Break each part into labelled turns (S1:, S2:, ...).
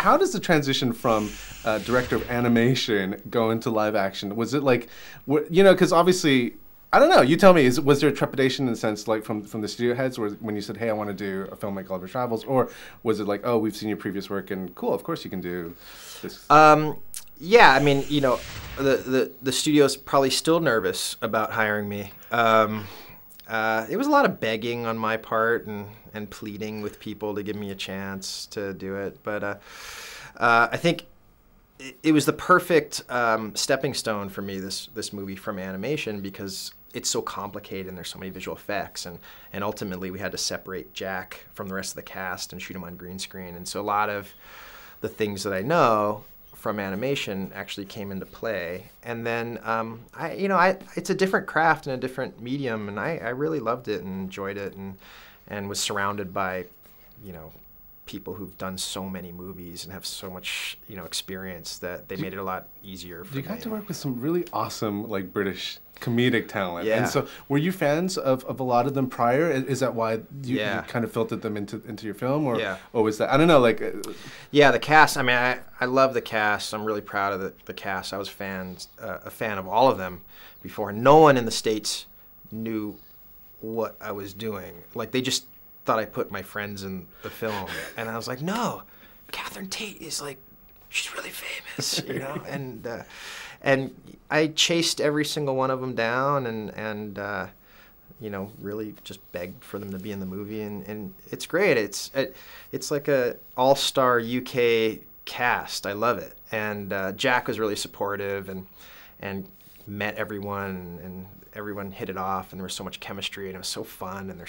S1: how does the transition from director of animation go into live action? Was it like, you know, because obviously, I don't know. You tell me. Was there trepidation in the sense, like from the studio heads, or when you said, "Hey, I want to do a film like Gulliver Travels," or was it like, "Oh, we've seen your previous work, and cool, of course you can do this"?
S2: Yeah, I mean, you know, the studio's probably still nervous about hiring me. It was a lot of begging on my part and pleading with people to give me a chance to do it, but I think it was the perfect stepping stone for me, this movie, from animation, because it's so complicated and there's so many visual effects, and ultimately we had to separate Jack from the rest of the cast and shoot him on green screen, and so a lot of the things that I know from animation actually came into play. And then it's a different craft and a different medium, and I really loved it and enjoyed it, and was surrounded by, you know, people who've done so many movies and have so much, you know, experience that they made it a lot easier for me.
S1: You got to work with some really awesome, like, British comedic talent.
S2: Yeah.
S1: And so were you fans of a lot of them prior? Is that why you kind of filtered them into your film? Or, or was that, I don't know, like...
S2: Yeah, the cast, I mean, I love the cast. I'm really proud of the cast. I was a fan of all of them before. No one in the States knew what I was doing. Like, they just thought I put my friends in the film. And I was like, no, Catherine Tate is like, she's really famous, you know? And I chased every single one of them down and you know, really just begged for them to be in the movie. And it's great. It's like a all-star UK cast. I love it. And Jack was really supportive and met everyone, and everyone hit it off, and there was so much chemistry, and it was so fun, and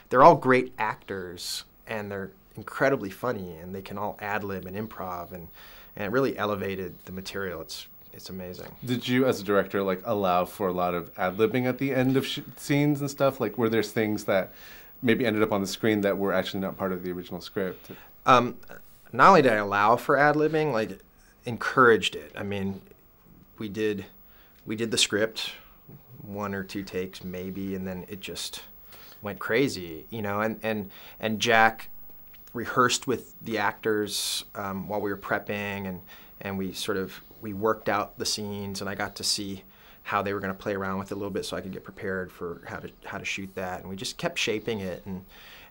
S2: they're all great actors, and they're incredibly funny, and they can all ad-lib and improv, and it really elevated the material. It's amazing.
S1: Did you, as a director, like, allow for a lot of ad-libbing at the end of scenes and stuff? Like, were there things that maybe ended up on the screen that were actually not part of the original script?
S2: Not only did I allow for ad-libbing, like, encouraged it. I mean, we did the script, 1 or 2 takes maybe, and then it just went crazy, you know, and Jack rehearsed with the actors while we were prepping, and we worked out the scenes, and I got to see how they were going to play around with it a little bit so I could get prepared for how to shoot that, and we just kept shaping it, and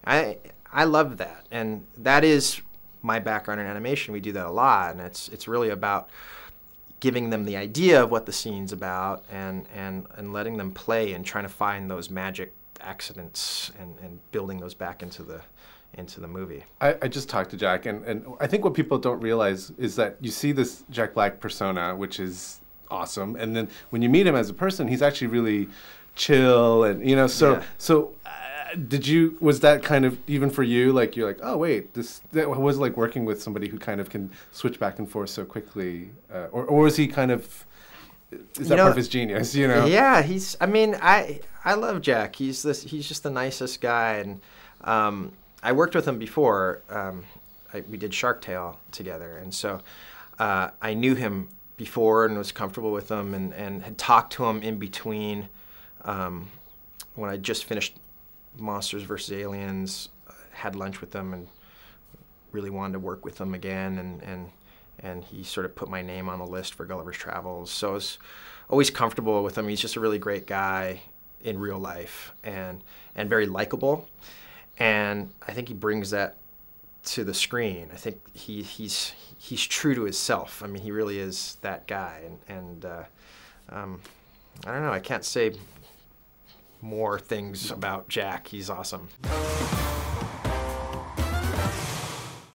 S2: I loved that, and that is my background in animation. We do that a lot, and it's really about giving them the idea of what the scene's about, and letting them play and trying to find those magic accidents and building those back into the movie.
S1: I just talked to Jack, and I think what people don't realize is that you see this Jack Black persona, which is awesome, and then when you meet him as a person, he's actually really chill, and you know, was that kind of, even for you, like, you're like, oh wait, that was like working with somebody who kind of can switch back and forth so quickly, or was he kind of, is that part of his genius, you know?
S2: Yeah, I mean, I love Jack. He's just the nicest guy, and I worked with him before. We did Shark Tale together, and so I knew him before and was comfortable with him, and had talked to him in between when I just finished Monsters vs. Aliens, had lunch with him and really wanted to work with him again, and he sort of put my name on the list for Gulliver's Travels. So I was always comfortable with him. He's just a really great guy in real life, and very likable, and I think he brings that to the screen. I think he's true to himself. I mean, he really is that guy, and I don't know, I can't say more things about Jack. He's awesome.